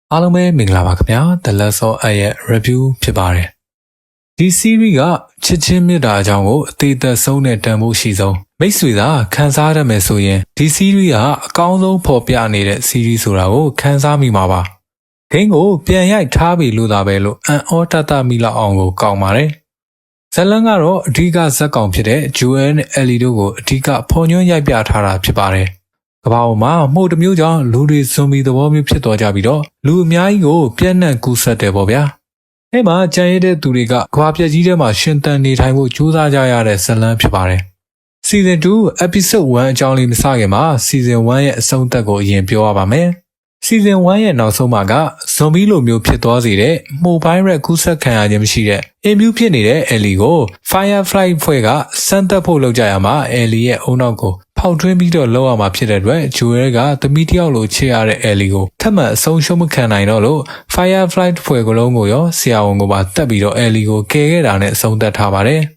အားလုံးပဲမင်္ဂလာပါခင်ဗျာ The Last of Us ရဲ့ review ဖြစ်ပါတယ်ဒီ series ကချစ်ချင်းမြတ်တာအကြောင်းကိုအသေးသက်ဆုံးနဲ့တန်ဖိုးရှိဆုံးမိတ်ဆွေသာခန်းစားရမယ်ဆိုရင်ဒီ series ကအကောင်းဆုံးဖော်ပြနေတဲ့ series ဆိုတာကိုခန်းစားမိမှာပါဂိမ်းကိုပြန်ရိုက်ထားပြီလို့သာပဲလို့အန်အော်တတမိလောက်အောင်ကိုကောင်းပါတယ်ဇလန်ကတော့အဓိကဇက်ကောင်ဖြစ်တဲ့ Joel နဲ့ Ellie တို့ကိုအဓိကဖော်ညွှန်းရိုက်ပြထားတာဖြစ်ပါတယ်ကဘာပေါ်မှာမှုတစ်မျိုးကြောင့်လူတွေဇွန်ဘီသဘောမျိုးဖြစ်သွားကြပြီးတော့လူအများကြီးကိုပြန့်နှံ့ကူးစက်တယ်ပေါ့ဗျာအဲ့မှာကြံရတဲ့သူတွေကကဘာပြက်ကြီးထဲမှာရှင်သန်နေထိုင်ဖို့ကြိုးစားကြရတဲ့ဇလန်းဖြစ်ပါတယ် Season 2 Episode 1အကြောင်းလေးမစခင်မှာ Season 1ရဲ့အဆုံးသတ်ကိုအရင်ပြောရပါမယ်Season 1ရဲ့နောက်ဆုံးမှာကဇွန်ဘီလိုမျိုးဖြစ်သွားစေတဲ့မိုဘိုင်းရက်ကူးစက်ခံရခြင်းမရှိတဲ့အင်မြူဖြစ်နေတဲ့ Ellie ကို Firefly ဖွဲ့ကစမ်းသပ်ဖို့လုပ်ကြရမှာ Ellie ရဲ့အုံနောက်ကိုဖောက်ထွင်းပြီးတော့လောက်ရမှာဖြစ်တဲ့အတွက် Joel ကသမီးတယောက်လိုချစ်ရတဲ့ Ellie ကိုထပ်မံအဆုံးရှုံးမခံနိုင်တော့လို့ Firefly ဖွဲ့ကလုံးကိုရောဆရာဝန်ကိုပါတက်ပြီးတော့ Ellie ကိုကယ်ခဲ့တာနဲ့အဆုံးသတ်ထားပါတယ်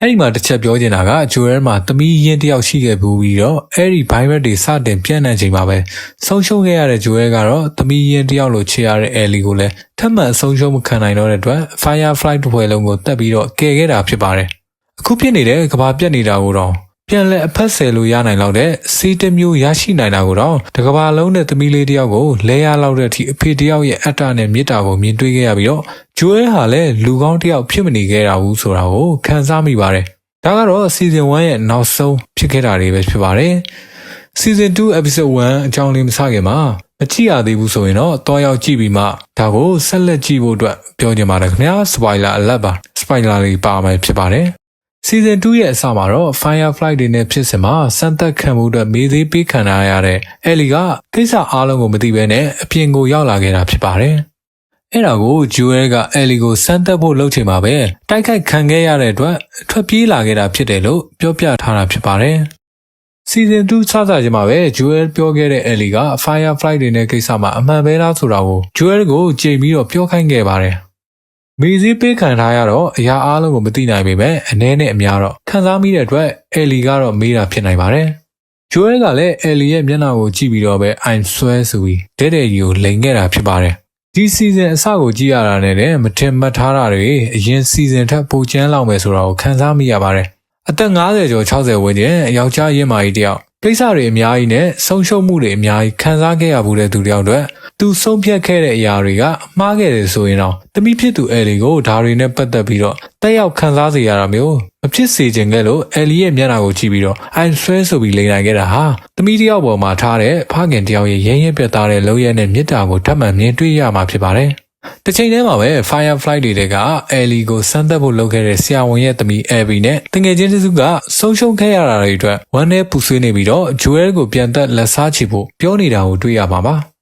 အဲ့ဒီမှာတစ်ချက်ပြောချင်တာက Joel မှာသမီးရင်းတယောက်ရှိခဲ့ပြီးတော့အဲ့ဒီ virus တွေစတင်ပြန့်နှံ့ချိန်မှာပဲဆုံးရှုံးခဲ့ရတဲ့ Joel ကတော့သမီးရင်းတယောက်လိုချစ်ရတဲ့ Ellie ကိုလည်းထပ်မံဆုံးရှုံးမခံနိုင်တော့တဲ့အတွက် Firefly တစ်ဖွဲ့လုံးကိုတက်ပြီးတော့ကယ်ခဲ့တာဖြစ်ပါတယ်အခုဖြစ်နေတဲ့ကဘာပြက်နေတာကိုတော့ပြန်လဲအဖက်ဆယ်လို့ရနိုင်လောက်တဲ့စီးတမျိုးရရှိနိုင်တာကိုတော့တကဘာလုံးနဲ့သမီးလေးတယောက်ကိုလဲရလောက်တဲ့အထိအဖေတယောက်ရဲ့အတ္တနဲ့မေတ္တာကိုမြင်တွေ့ခဲ့ရပြီးတော့ဂျိုးဲဟာလည်းလူကောင်းတယောက်ဖြစ်မနေခဲ့တာဘူးဆိုတာကိုခံစားမိပါတယ်ဒါကတော့ Season 1ရဲ့နောက်ဆုံးဖြစ်ခဲ့တာတွေပဲဖြစ်ပါတယ် Season 2 Episode 1အကြောင်းလေးမစခင်မှာမကြည့်ရသေးဘူးဆိုရင်တော့တွားရောက်ကြည့်ပြီးမှဒါကိုဆက်လက်ကြည့်ဖို့အတွက်ပြောချင်ပါတယ်ခင်ဗျာ Spoiler alert ပါ Spoiler လေးပါမယ်ဖြစ်ပါတယ်Season 2ရဲ့အစမှာတော့ Firefly တွေနဲ့ဖြစ်စဉ်မှာစမ်းသပ်ခံမှုအတွက်မေးသေးပေးခံရတဲ့ Ellie ကကိစ္စအားလုံးကိုမသိဘဲနဲ့အပြင်ကိုရောက်လာခဲ့တာဖြစ်ပါတယ်။အဲ့ဒါကို Joel က Ellie ကိုစမ်းသပ်ဖို့လုပ်ချိန်မှာပဲတိုက်ခိုက်ခံခဲ့ရတဲ့အတွက်ထွက်ပြေးလာခဲ့တာဖြစ်တယ်လို့ပြောပြထားတာဖြစ်ပါတယ်။ Season 2စစချင်းမှာပဲ Joel ပြောခဲ့တဲ့ Ellie က Firefly တွေနဲ့ကိစ္စမှာအမှန်ပဲလားဆိုတာကို Joel ကိုကြိမ်ပြီးတော့ပြောခိုင်းခဲ့ပါတယ်။မေးစည်းပေးခံထားရတော့အရာအားလုံးကိုမသိနိုင်ပေမဲ့အနည်းနဲ့အများတော့ခံစားမိတဲ့အတွက် Ellie ကတော့မေးတာဖြစ်နိုင်ပါတယ်။ Joel ကလည်း Ellie ရဲ့မျက်နှာကိုကြည့်ပြီးတော့ပဲ I'm swear ဆိုပြီးတဲ့ကြီးကိုလိန်ခဲ့တာဖြစ်ပါတယ်။ဒီ season အစကိုကြည့်ရတာနဲ့မထင်မှတ်ထားတာတွေအရင် season ထက်ပိုကျန်းလောက်မယ်ဆိုတာကိုခံစားမိရပါတယ်။အသက်50ကျော်60ဝန်းကျင်ယောက်ျားရင်းမာကြီးတယောက်ကိစ္စတွေအများကြီးနဲ့ဆုံးရှုံးမှုတွေအများကြီးခံစားခဲ့ရဘူးတဲ့သူတယောက်အတွက်သူဆုံးဖြတ်ခဲ့တဲ့အရာတွေကမှားခဲ့တယ်ဆိုရင်တော့တမိဖြစ်သူ Ellie ကိုဒါတွေနဲ့ပတ်သက်ပြီးတော့တက်ရောက်ခံစားစေရတာမျိုးမဖြစ်စေချင်ခဲ့လို့ Ellie ရဲ့မျက်နှာကိုကြည့်ပြီးတော့ I'm swear ဆိုပြီးလိန်နိုင်ခဲ့တာဟာတမိတယောက်ပေါ်မှာထားတဲ့ဖခင်တယောက်ရဲ့ရဲရဲပြတ်သားတဲ့လုပ်ရတဲ့မေတ္တာကိုထပ်မံမြင်တွေ့ရမှာဖြစ်ပါတယ်။တစ်ချိန်တည်းမှာပဲ Firefly တွေက Ellie ကိုစမ်းသပ်ဖို့လုပ်ခဲ့တဲ့ဆရာဝန်ရဲ့သမီး Abby နဲ့တငယ်ချင်းတစုကဆုံးရှုံးခဲ့ရတာတွေအတွက်ဝမ်းနဲ့ပူဆွေးနေပြီးတော့ Joel ကိုပြန်သက်လက်စားချဖို့ပြောနေတာကိုတွေ့ရမှာပါ။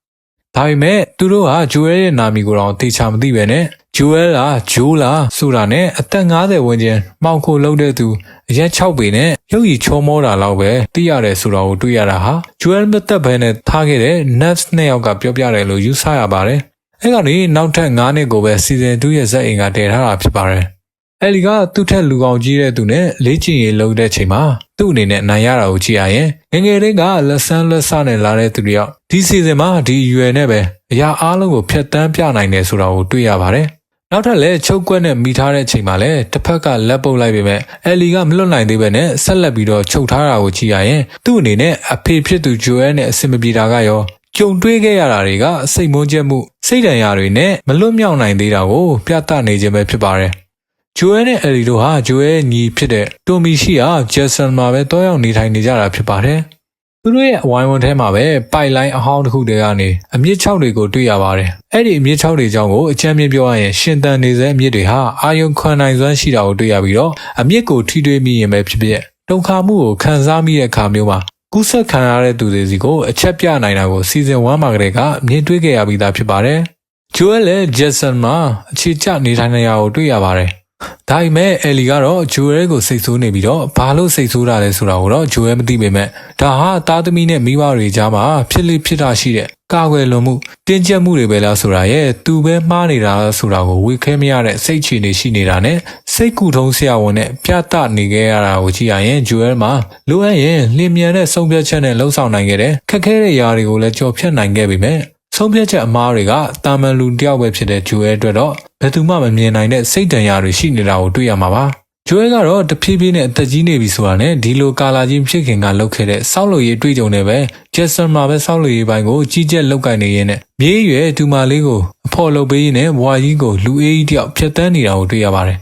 ဒါပေမဲ့သူတို့က Joel ရဲ့နာမည်ကိုတော့သေချာမသိပဲနဲ့ Joel က Joe လားဆိုတာနဲ့အသက်50ဝန်းကျင်မှောင်ခိုလုပ်တဲ့သူအရက်6ပေနဲ့ရုပ်ရည်ချောမောတာလောက်ပဲသိရတယ်ဆိုတာကိုတွေ့ရတာဟာ Joel မသက်ဘဲနဲ့ထားခဲ့တဲ့ Nurse 2ယောက်ကပြောပြတယ်လို့ယူဆရပါတယ်။အဲ့ကနေနောက်ထပ်9နှစ်ကိုပဲ Season 2ရဲ့ဇက်အိမ်ကတည်ထားတာဖြစ်ပါတယ်။ Ellie ကသူ့ထက်လူကောင်ကြီးတဲ့သူနဲ့လေ့ကျင့်ရေးလုပ်တဲ့ချိန်မှာသူ့အနေနဲ့နိုင်ရတာကိုကြည့်ရရင်ငယ်လေးကလက်ဆန်းလက်ဆနဲ့လာတဲ့သူတယောက်ဒီ season မှာဒီရွယ်နဲ့ပဲအရာအားလုံးကိုဖျက်ဆီးပြနိုင်တယ်ဆိုတာကိုတွေ့ရပါတယ်။နောက်ထပ်လည်းချုပ်ကွက်နဲ့မိထားတဲ့ချိန်မှာလည်းတစ်ဖက်ကလက်ပုတ်လိုက်ပေမဲ့ Ellie ကမလွတ်နိုင်သေးပဲနဲ့ဆက်လက်ပြီးတော့ချုပ်ထားတာကိုကြည့်ရရင်သူ့အနေနဲ့အဖေဖြစ်သူ Joel နဲ့အဆင်မပြေတာကရောကြုံတွေ့ခဲ့ရတာတွေကစိတ်မွန်းချက်မှုစိတ်ဒဏ်ရာတွေနဲ့မလွတ်မြောက်နိုင်သေးတာကိုပြသနေခြင်းပဲဖြစ်ပါတယ်။ Joel နဲ့ Ellie တို့ဟာ Joel ညီဖြစ်တဲ့ Tommy ရှိရာ Jason မှာပဲတောရောက်နေထိုင်နေကြတာဖြစ်ပါတယ်။သူတို့ရဲ့အဝိုင်းဝန်းထဲမှာပဲပိုက်လိုင်းအဟောင်းတစ်ခုတည်းကနေအမြင့်6တွေကိုတွေ့ရပါတယ်။အဲ့ဒီအမြင့်6တွေကြောင့်ကိုအကြမ်းမြင်ပြောရရင်ရှင်သန်နေစေအမြင့်တွေဟာအာယုံခွန်နိုင်စွမ်းရှိတာကိုတွေ့ရပြီးတော့အမြင့်ကိုထိတွေ့မိရင်ပဲဖြစ်ဖြစ်တုန်ခါမှုကိုခံစားမိတဲ့အခါမျိုးမှာကူးစက်ခံရတဲ့သူတွေစီကိုအချက်ပြနိုင်တာကို Season 1မှာကတည်းကမြင်တွေ့ခဲ့ရပြီးသားဖြစ်ပါတယ်။ Joel လည်း Jason မှာအခြေကျနေထိုင်နေရကိုတွေ့ရပါတယ်။ဒါပေမဲ့ Ellie ကတော့ Joel ကိုစိတ်ဆိုးနေပြီးတော့ဘာလို့စိတ်ဆိုးတာလဲဆိုတာကိုတော့ Joel မသိပေမဲ့ဒါဟာသားသမီးနဲ့မိဘတွေကြားမှာဖြစ်လိဖြစ်တာရှိတဲ့ကာကွယ်လွန်မှုတင်းကျပ်မှုတွေပဲလားဆိုတာရဲ့သူပဲမှားနေတာဆိုတာကိုဝေခဲမရတဲ့စိတ်ချနေရှိနေတာနဲ့စိတ်ကူထုံးဆရာဝန်နဲ့ပြသနေခဲ့ရတာကိုကြည့်ရရင် Joel မှာလိုအပ်ရင်လျင်မြန်တဲ့ဆုံးဖြတ်ချက်နဲ့လှုပ်ဆောင်နိုင်ခဲ့တဲ့ခက်ခဲတဲ့ຢာတွေကိုလည်းကြော်ဖြတ်နိုင်ခဲ့ပေမဲ့ ဆုံးဖြတ်ချက်အမားတွေကတာမန်လူတယောက်ပဲဖြစ်တဲ့ဂျိုအဲအတွက်တော့ဘယ်သူမှမမြင်နိုင်တဲ့စိတ်တန်ရာတွေရှိနေတာကိုတွေ့ရမှာပါဂျိုအဲကတော့တဖြည်းဖြည်းနဲ့အသက်ကြီးနေပြီဆိုတာနဲ့ဒီလိုကာလာကြီးဖြစ်ခင်ကလုပ်ခဲ့တဲ့စောက်လို့ရေးတွေ့ကြုံနေပဲဂျက်ဆန်မှာပဲစောက်လို့ရေးပိုင်းကိုကြီးကျက်လောက်ကင်နေရင်းနဲ့မြေးရွယ်တူမလေးကိုအဖော်လုပ်ပေးရင်းနဲ့ဘွာကြီးကိုလူအေးကြီးတယောက်ဖြတ်တန်းနေတာကိုတွေ့ရပါတယ်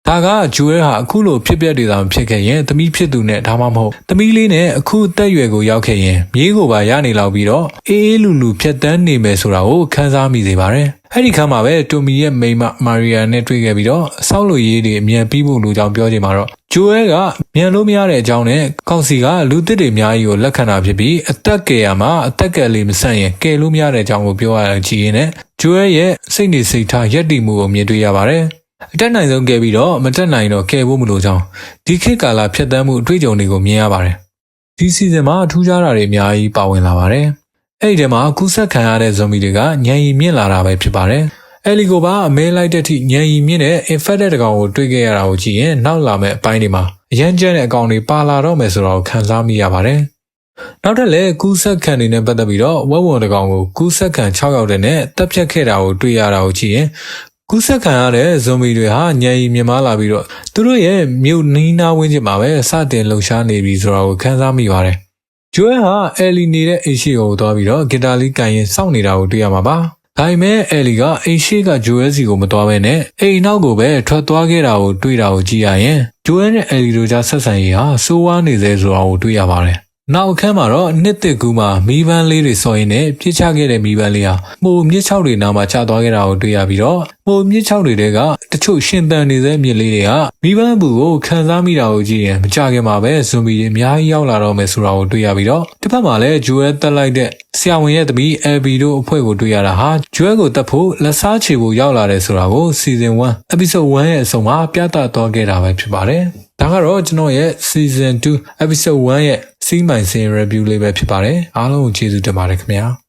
ဒါကဂျိုအဲဟာအခုလိုဖြစ်ပျက်တွေသာဖြစ်ခဲ့ရင်သမီးဖြစ်သူနဲ့ဒါမှမဟုတ်သမီးလေးနဲ့အခုအသက်အရွယ်ကိုရောက်ခဲ့ရင်မြေးကိုပါရနေလောက်ပြီးတော့အေးအေးလူလူဖြတ်တန်းနေမယ်ဆိုတာကိုခန်းစားမိစေပါတယ်အဲ့ဒီခါမှာပဲတိုမီရဲ့မိန်းမမာရီယာနဲ့တွေ့ခဲ့ပြီးတော့စောက်လို့ရေးတွေအမြန်ပြီးဖို့လိုကြောင်းပြောချိန်မှာတော့ဂျိုအဲကမြန်လို့မရတဲ့အကြောင်းနဲ့ကောက်စီကလူသစ်တွေအများကြီးကိုလက်ခံတာဖြစ်ပြီးအသက်ကယ်ရမှာအသက်ကယ်လေးမဆန့်ရင်ကယ်လို့မရတဲ့အကြောင်းကိုပြောရကြည့်ရင်းနဲ့ဂျိုအဲရဲ့စိတ်နေစိတ်ထားရက်တည်မှုကိုမြင်တွေ့ရပါတယ်အတက်နိုင်ဆုံးကယ်ပြီးတော့မတက်နိုင်တော့ကယ်ဖို့မလိုကြောင်းဒီခေတ်ကာလဖြတ်သန်းမှုအတွေ့အကြုံတွေကိုမြင်ရပါတယ်ဒီစီဇန်မှာထူးခြားတာတွေအများကြီးပါဝင်လာပါတယ်အဲ့ဒီထဲမှာကူးစက်ခံရတဲ့ဇွန်ဘီတွေကညံရီမြင့်လာတာပဲဖြစ်ပါတယ်အဲလီကိုပါအမဲလိုက်တဲ့အထိညံရီမြင့်တဲ့ infected တကောင်ကိုတွေ့ခဲ့ရတာကိုကြည့်ရင်နောက်လာမယ့်အပိုင်းတွေမှာအရန်ကျန်းတဲ့အကောင်တွေပါလာတော့မယ်ဆိုတော့ခံစားမိရပါတယ်နောက်ထပ်လည်းကူးစက်ခံတွေနဲ့ပတ်သက်ပြီးတော့ဝက်ဝွန်တကောင်ကိုကူးစက်ခံ6ယောက်တည်းနဲ့တပ်ဖြတ်ခဲ့တာကိုတွေ့ရတာကိုကြည့်ရင်ကူးစက်ခံရတဲ့ဇွန်ဘီတွေဟာညံရီမြင့်မားလာပြီးတော့သူတို့ရဲ့မြို့နီးနားဝန်းကျင်မှာပဲစတင်လှုပ်ရှားနေပြီဆိုတာကိုခံစားမိပါတယ်ဂျိုအဲဟာအဲလီနေတဲ့အိရှိကိုသွားပြီးတော့ဂီတာလေးကန်ရင်စောင့်နေတာကိုတွေ့ရမှာပါဒါပေမဲ့အဲလီကအိရှိကဂျိုအဲစီကိုမသွားဘဲနဲ့အိမ်နောက်ကိုပဲထွက်သွားခဲ့တာကိုတွေ့တာကိုကြည့်ရရင်ဂျိုအဲနဲ့အဲလီတို့ကြားဆက်ဆံရေးဟာစိုးဝါးနေသေးဆိုတာကိုတွေ့ရပါတယ်နောက်အခန်းမှာတော့နှစ်တစ်ကူးမှာမီးပန်းလေးတွေစော်ရင်းနဲ့ပြစ်ချခဲ့တဲ့မီးပန်းလေးဟာမိုးမြစ်ချောက်တွေနားမှာချသွားခဲ့တာကိုတွေ့ရပြီးတော့မိုးမြစ်ချောက်တွေကတချို့ရှင်သန်နေတဲ့မြစ်လေးတွေကမီးပန်းဘူးကိုခံစားမိတာကိုကြည့်ရင်မကြခင်မှာပဲဇွန်ဘီတွေအများကြီးရောက်လာတော့မယ်ဆိုတာကိုတွေ့ရပြီးတော့တစ်ဖက်မှာလည်းဂျိုအဲတက်လိုက်တဲ့ဆရာဝန်ရဲ့သမီးအယ်ဘီတို့အဖွဲ့ကိုတွေ့ရတာဟာဂျိုအဲကိုတက်ဖို့လက်စားချေဖို့ရောက်လာတယ်ဆိုတာကိုစီဇန်1 episode 1ရဲ့အဆုံးမှာပြသသွားခဲ့တာပဲဖြစ်ပါတယ်ဒါကတော့ကျွန်တော်ရဲ့ season 2 episode 1ရဲ့စီးမိုင်စင် review လေးပဲဖြစ်ပါတယ်အားလုံးကိုကျေးဇူးတင်ပါတယ်ခင်ဗျာ